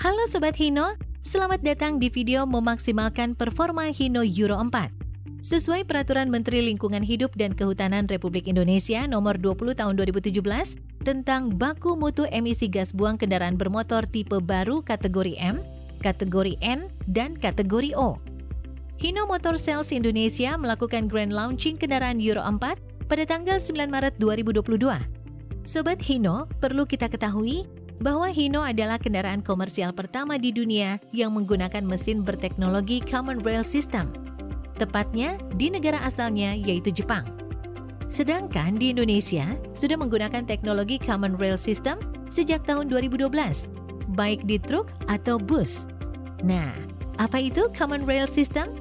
Halo Sobat Hino, selamat datang di video memaksimalkan performa Hino Euro 4. Sesuai Peraturan Menteri Lingkungan Hidup dan Kehutanan Republik Indonesia Nomor 20 Tahun 2017 tentang baku mutu emisi gas buang kendaraan bermotor tipe baru kategori M, kategori N, dan kategori O. Hino Motor Sales Indonesia melakukan grand launching kendaraan Euro 4 pada tanggal 9 Maret 2022. Sobat Hino, perlu kita ketahui bahwa Hino adalah kendaraan komersial pertama di dunia yang menggunakan mesin berteknologi Common Rail System, tepatnya di negara asalnya yaitu Jepang. Sedangkan di Indonesia sudah menggunakan teknologi Common Rail System sejak tahun 2012, baik di truk atau bus. Nah, apa itu Common Rail System?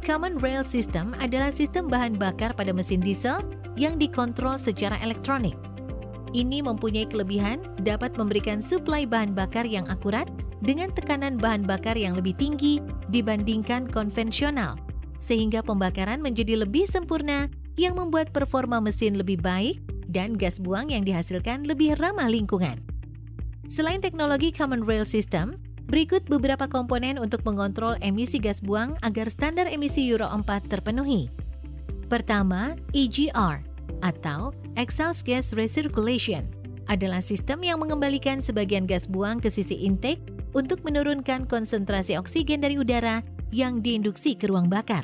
Common Rail System adalah sistem bahan bakar pada mesin diesel yang dikontrol secara elektronik. Ini mempunyai kelebihan dapat memberikan suplai bahan bakar yang akurat dengan tekanan bahan bakar yang lebih tinggi dibandingkan konvensional, sehingga pembakaran menjadi lebih sempurna yang membuat performa mesin lebih baik dan gas buang yang dihasilkan lebih ramah lingkungan. Selain teknologi Common Rail System, berikut beberapa komponen untuk mengontrol emisi gas buang agar standar emisi Euro 4 terpenuhi. Pertama, EGR atau Exhaust Gas Recirculation adalah sistem yang mengembalikan sebagian gas buang ke sisi intake untuk menurunkan konsentrasi oksigen dari udara yang diinduksi ke ruang bakar.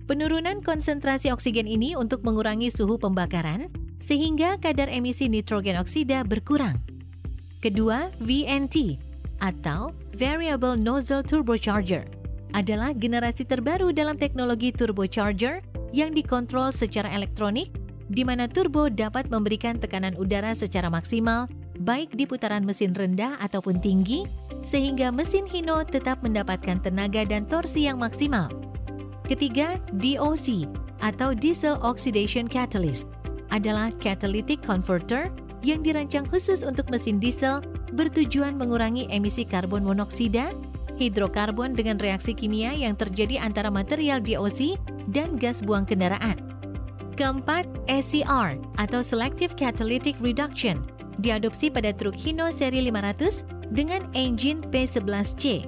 Penurunan konsentrasi oksigen ini untuk mengurangi suhu pembakaran sehingga kadar emisi nitrogen oksida berkurang. Kedua, VNT atau Variable Nozzle Turbocharger adalah generasi terbaru dalam teknologi turbocharger yang dikontrol secara elektronik, di mana turbo dapat memberikan tekanan udara secara maksimal, baik di putaran mesin rendah ataupun tinggi, sehingga mesin Hino tetap mendapatkan tenaga dan torsi yang maksimal. Ketiga, DOC atau Diesel Oxidation Catalyst adalah catalytic converter yang dirancang khusus untuk mesin diesel bertujuan mengurangi emisi karbon monoksida, hidrokarbon dengan reaksi kimia yang terjadi antara material DOC dan gas buang kendaraan. Keempat, SCR atau Selective Catalytic Reduction diadopsi pada truk Hino seri 500 dengan engine P11C.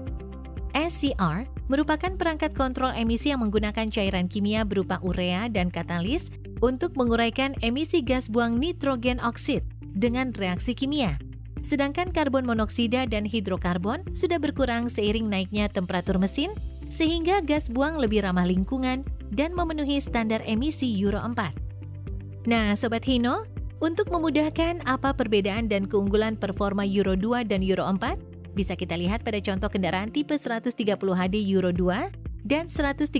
SCR merupakan perangkat kontrol emisi yang menggunakan cairan kimia berupa urea dan katalis untuk menguraikan emisi gas buang nitrogen oksid dengan reaksi kimia. Sedangkan karbon monoksida dan hidrokarbon sudah berkurang seiring naiknya temperatur mesin, sehingga gas buang lebih ramah lingkungan dan memenuhi standar emisi Euro 4. Nah, Sobat Hino, untuk memudahkan apa perbedaan dan keunggulan performa Euro 2 dan Euro 4, bisa kita lihat pada contoh kendaraan tipe 130 HD Euro 2 dan 136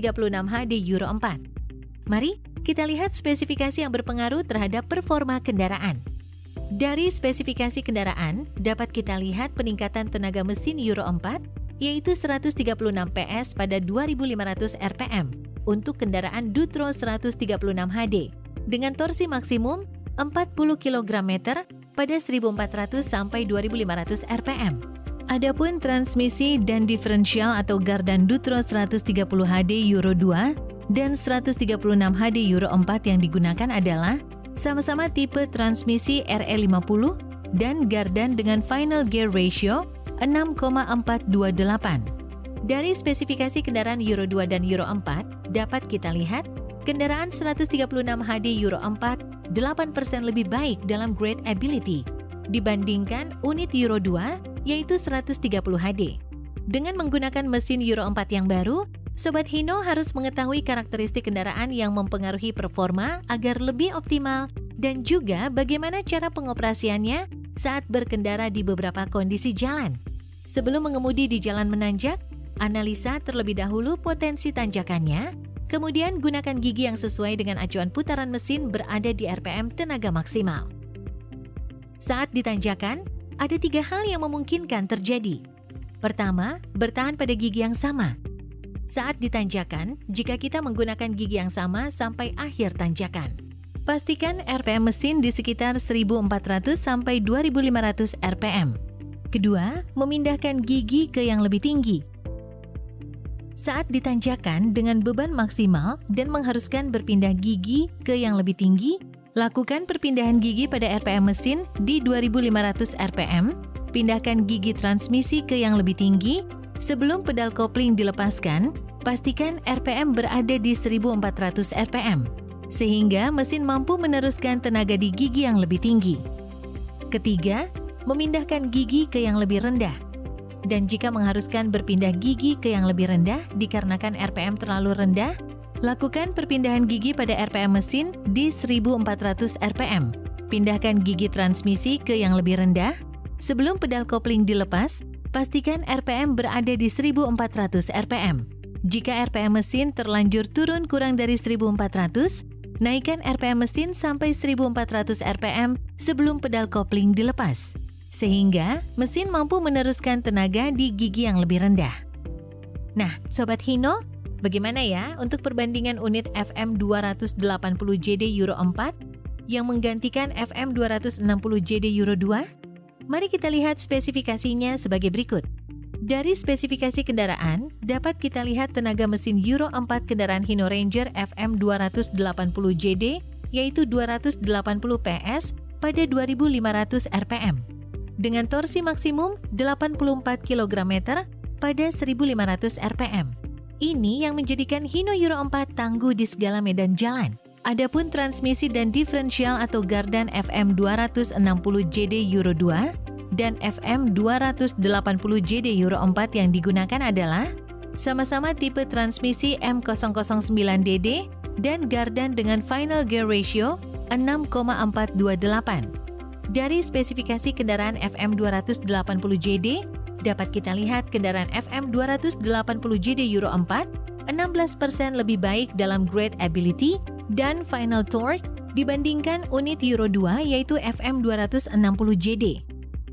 HD Euro 4. Mari kita lihat spesifikasi yang berpengaruh terhadap performa kendaraan. Dari spesifikasi kendaraan, dapat kita lihat peningkatan tenaga mesin Euro 4, yaitu 136 PS pada 2500 RPM untuk kendaraan Dutro 136 HD dengan torsi maksimum 40 kg pada 1400 sampai 2500 RPM. Adapun transmisi dan diferensial atau gardan Dutro 130 HD Euro 2 dan 136 HD Euro 4 yang digunakan adalah sama-sama tipe transmisi RE50 dan gardan dengan final gear ratio 6,428. Dari spesifikasi kendaraan Euro 2 dan Euro 4, dapat kita lihat kendaraan 136 HD Euro 4 8% lebih baik dalam grade ability dibandingkan unit Euro 2 yaitu 130 HD. Dengan menggunakan mesin Euro 4 yang baru, Sobat Hino harus mengetahui karakteristik kendaraan yang mempengaruhi performa agar lebih optimal dan juga bagaimana cara pengoperasiannya saat berkendara di beberapa kondisi jalan. Sebelum mengemudi di jalan menanjak, analisa terlebih dahulu potensi tanjakannya, kemudian gunakan gigi yang sesuai dengan acuan putaran mesin berada di RPM tenaga maksimal. Saat ditanjakan, ada 3 hal yang memungkinkan terjadi. Pertama, bertahan pada gigi yang sama. Saat ditanjakan, jika kita menggunakan gigi yang sama sampai akhir tanjakan. Pastikan RPM mesin di sekitar 1400 sampai 2500 RPM. Kedua, memindahkan gigi ke yang lebih tinggi. Saat ditanjakan dengan beban maksimal dan mengharuskan berpindah gigi ke yang lebih tinggi, lakukan perpindahan gigi pada RPM mesin di 2500 RPM pindahkan gigi transmisi ke yang lebih tinggi. Sebelum pedal kopling dilepaskan, pastikan RPM berada di 1400 RPM, sehingga mesin mampu meneruskan tenaga di gigi yang lebih tinggi. Ketiga, memindahkan gigi ke yang lebih rendah. Dan jika mengharuskan berpindah gigi ke yang lebih rendah dikarenakan RPM terlalu rendah, lakukan perpindahan gigi pada RPM mesin di 1400 RPM. Pindahkan gigi transmisi ke yang lebih rendah. Sebelum pedal kopling dilepas, pastikan RPM berada di 1400 RPM. Jika RPM mesin terlanjur turun kurang dari 1400, naikkan RPM mesin sampai 1400 RPM sebelum pedal kopling dilepas, sehingga mesin mampu meneruskan tenaga di gigi yang lebih rendah. Nah, Sobat Hino, bagaimana ya untuk perbandingan unit FM 280 JD Euro 4 yang menggantikan FM 260 JD Euro 2? Mari kita lihat spesifikasinya sebagai berikut. Dari spesifikasi kendaraan, dapat kita lihat tenaga mesin Euro 4 kendaraan Hino Ranger FM 280 JD yaitu 280 PS pada 2500 RPM. Dengan torsi maksimum 84 kg pada 1500 RPM. Ini yang menjadikan Hino Euro 4 tangguh di segala medan jalan. Adapun transmisi dan diferensial atau gardan FM 260 JD Euro 2 dan FM 280 JD Euro 4 yang digunakan adalah sama-sama tipe transmisi M009DD dan gardan dengan final gear ratio 6,428. Dari spesifikasi kendaraan FM 280 JD, dapat kita lihat kendaraan FM 280 JD Euro 4 16% lebih baik dalam grade ability dan final torque dibandingkan unit Euro 2 yaitu FM 260 JD.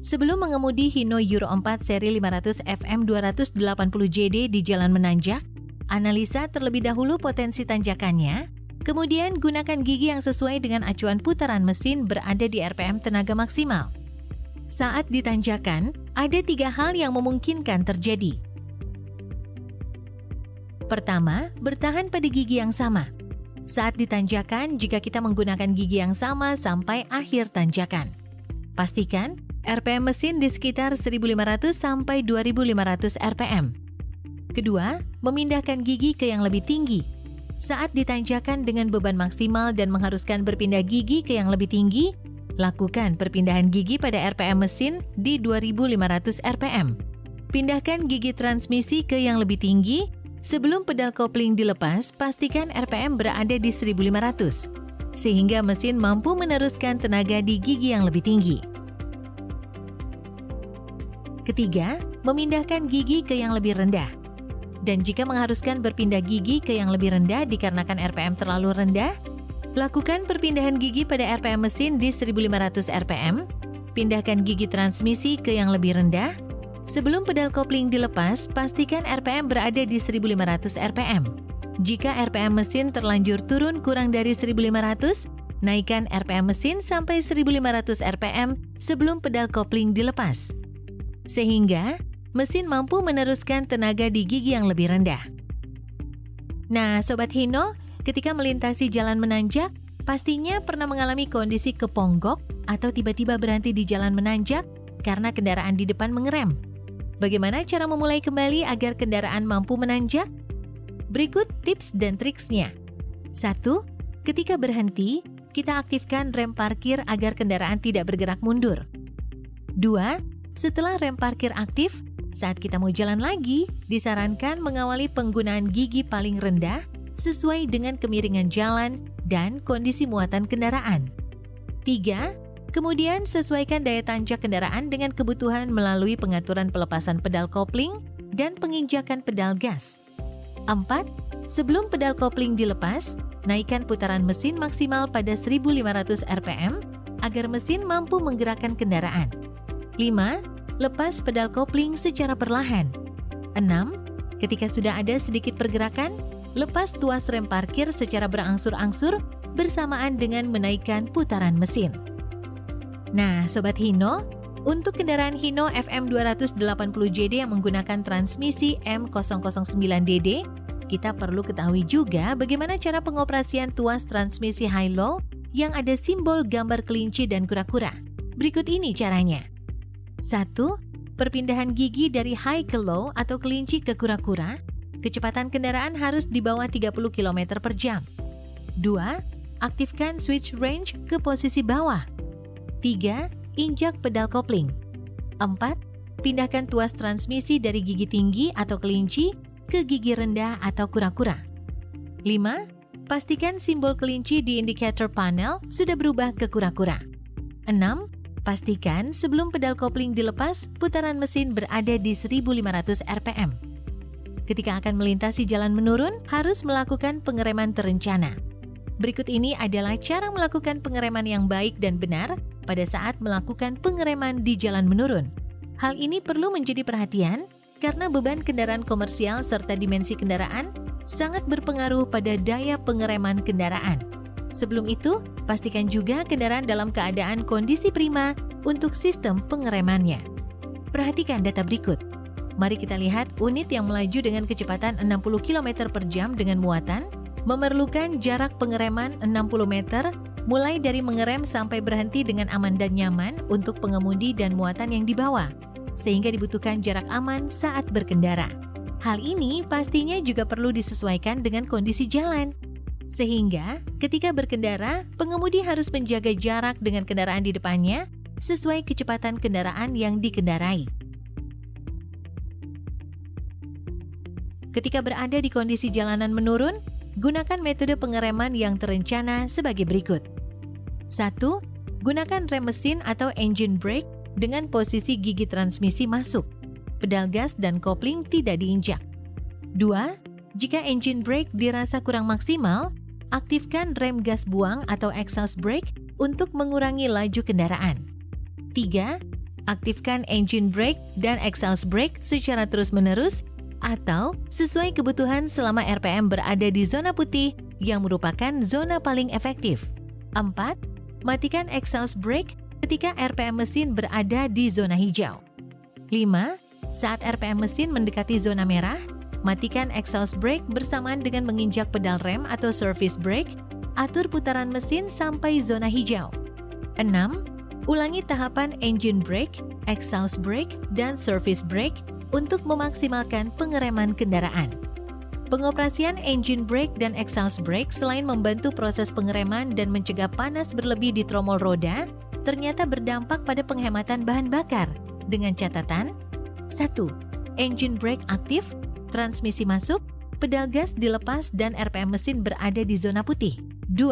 Sebelum mengemudi Hino Euro 4 seri 500 FM 280 JD di jalan menanjak, analisa terlebih dahulu potensi tanjakannya, kemudian gunakan gigi yang sesuai dengan acuan putaran mesin berada di RPM tenaga maksimal. Saat ditanjakan, ada 3 hal yang memungkinkan terjadi. Pertama, bertahan pada gigi yang sama. Saat ditanjakan, jika kita menggunakan gigi yang sama sampai akhir tanjakan. Pastikan RPM mesin di sekitar 1500 sampai 2500 RPM. Kedua, memindahkan gigi ke yang lebih tinggi. Saat ditanjakan dengan beban maksimal dan mengharuskan berpindah gigi ke yang lebih tinggi, lakukan perpindahan gigi pada RPM mesin di 2500 RPM. Pindahkan gigi transmisi ke yang lebih tinggi. Sebelum pedal kopling dilepas, pastikan RPM berada di 1500, sehingga mesin mampu meneruskan tenaga di gigi yang lebih tinggi. Ketiga, memindahkan gigi ke yang lebih rendah. Dan jika mengharuskan berpindah gigi ke yang lebih rendah dikarenakan RPM terlalu rendah, lakukan perpindahan gigi pada RPM mesin di 1500 RPM, pindahkan gigi transmisi ke yang lebih rendah. Sebelum pedal kopling dilepas, pastikan RPM berada di 1500 RPM. Jika RPM mesin terlanjur turun kurang dari 1500, naikkan RPM mesin sampai 1500 RPM sebelum pedal kopling dilepas, sehingga mesin mampu meneruskan tenaga di gigi yang lebih rendah. Nah, Sobat Hino, ketika melintasi jalan menanjak, pastinya pernah mengalami kondisi keponggok atau tiba-tiba berhenti di jalan menanjak karena kendaraan di depan mengerem. Bagaimana cara memulai kembali agar kendaraan mampu menanjak? Berikut tips dan triksnya. 1. Ketika berhenti, kita aktifkan rem parkir agar kendaraan tidak bergerak mundur. 2. Setelah rem parkir aktif, saat kita mau jalan lagi, disarankan mengawali penggunaan gigi paling rendah sesuai dengan kemiringan jalan dan kondisi muatan kendaraan. 3. Kemudian sesuaikan daya tanjak kendaraan dengan kebutuhan melalui pengaturan pelepasan pedal kopling dan penginjakan pedal gas. 4. Sebelum pedal kopling dilepas, naikkan putaran mesin maksimal pada 1500 RPM agar mesin mampu menggerakkan kendaraan. 5. Lepas pedal kopling secara perlahan. 6. Ketika sudah ada sedikit pergerakan, lepas tuas rem parkir secara berangsur-angsur bersamaan dengan menaikkan putaran mesin. Nah, Sobat Hino, untuk kendaraan Hino FM 280 JD yang menggunakan transmisi M009DD, kita perlu ketahui juga bagaimana cara pengoperasian tuas transmisi high-low yang ada simbol gambar kelinci dan kura-kura. Berikut ini caranya. 1. Perpindahan gigi dari high ke low atau kelinci ke kura-kura, kecepatan kendaraan harus di bawah 30 km per jam. 2. Aktifkan switch range ke posisi bawah. 3. Injak pedal kopling. 4. Pindahkan tuas transmisi dari gigi tinggi atau kelinci ke gigi rendah atau kura-kura. 5. Pastikan simbol kelinci di indikator panel sudah berubah ke kura-kura. 6. Pastikan sebelum pedal kopling dilepas, putaran mesin berada di 1500 rpm. Ketika akan melintasi jalan menurun, harus melakukan pengereman terencana. Berikut ini adalah cara melakukan pengereman yang baik dan benar pada saat melakukan pengereman di jalan menurun. Hal ini perlu menjadi perhatian karena beban kendaraan komersial serta dimensi kendaraan sangat berpengaruh pada daya pengereman kendaraan. Sebelum itu, pastikan juga kendaraan dalam keadaan kondisi prima untuk sistem pengeremannya. Perhatikan data berikut. Mari kita lihat unit yang melaju dengan kecepatan 60 km per jam dengan muatan, memerlukan jarak pengereman 60 meter, mulai dari mengerem sampai berhenti dengan aman dan nyaman untuk pengemudi dan muatan yang dibawa, sehingga dibutuhkan jarak aman saat berkendara. Hal ini pastinya juga perlu disesuaikan dengan kondisi jalan. Sehingga, ketika berkendara, pengemudi harus menjaga jarak dengan kendaraan di depannya sesuai kecepatan kendaraan yang dikendarai. Ketika berada di kondisi jalanan menurun, gunakan metode pengereman yang terencana sebagai berikut. 1. Gunakan rem mesin atau engine brake dengan posisi gigi transmisi masuk. Pedal gas dan kopling tidak diinjak. 2. Jika engine brake dirasa kurang maksimal, aktifkan rem gas buang atau exhaust brake untuk mengurangi laju kendaraan. 3. Aktifkan engine brake dan exhaust brake secara terus-menerus atau sesuai kebutuhan selama RPM berada di zona putih yang merupakan zona paling efektif. 4. Matikan exhaust brake ketika RPM mesin berada di zona hijau. 5. Saat RPM mesin mendekati zona merah, matikan exhaust brake bersamaan dengan menginjak pedal rem atau service brake, atur putaran mesin sampai zona hijau. 6. Ulangi tahapan engine brake, exhaust brake, dan service brake untuk memaksimalkan pengereman kendaraan. Pengoperasian engine brake dan exhaust brake selain membantu proses pengereman dan mencegah panas berlebih di tromol roda, ternyata berdampak pada penghematan bahan bakar dengan catatan: 1. Engine brake aktif, transmisi masuk, pedal gas dilepas dan RPM mesin berada di zona putih. 2.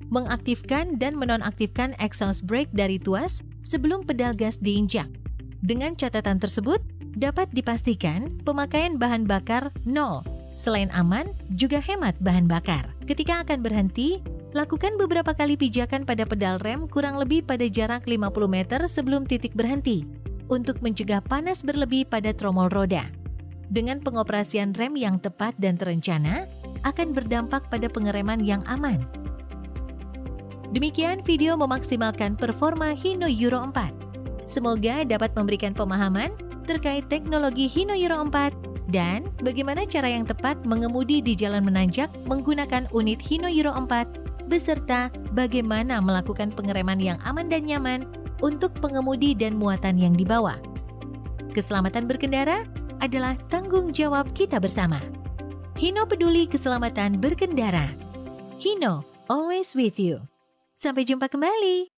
Mengaktifkan dan menonaktifkan exhaust brake dari tuas sebelum pedal gas diinjak. Dengan catatan tersebut, dapat dipastikan pemakaian bahan bakar 0. Selain aman, juga hemat bahan bakar. Ketika akan berhenti, lakukan beberapa kali pijakan pada pedal rem kurang lebih pada jarak 50 meter sebelum titik berhenti untuk mencegah panas berlebih pada tromol roda. Dengan pengoperasian rem yang tepat dan terencana, akan berdampak pada pengereman yang aman. Demikian video memaksimalkan performa Hino Euro 4. Semoga dapat memberikan pemahaman terkait teknologi Hino Euro 4 dan bagaimana cara yang tepat mengemudi di jalan menanjak menggunakan unit Hino Euro 4 beserta bagaimana melakukan pengereman yang aman dan nyaman untuk pengemudi dan muatan yang dibawa. Keselamatan berkendara adalah tanggung jawab kita bersama. Hino peduli keselamatan berkendara. Hino, always with you. Sampai jumpa kembali.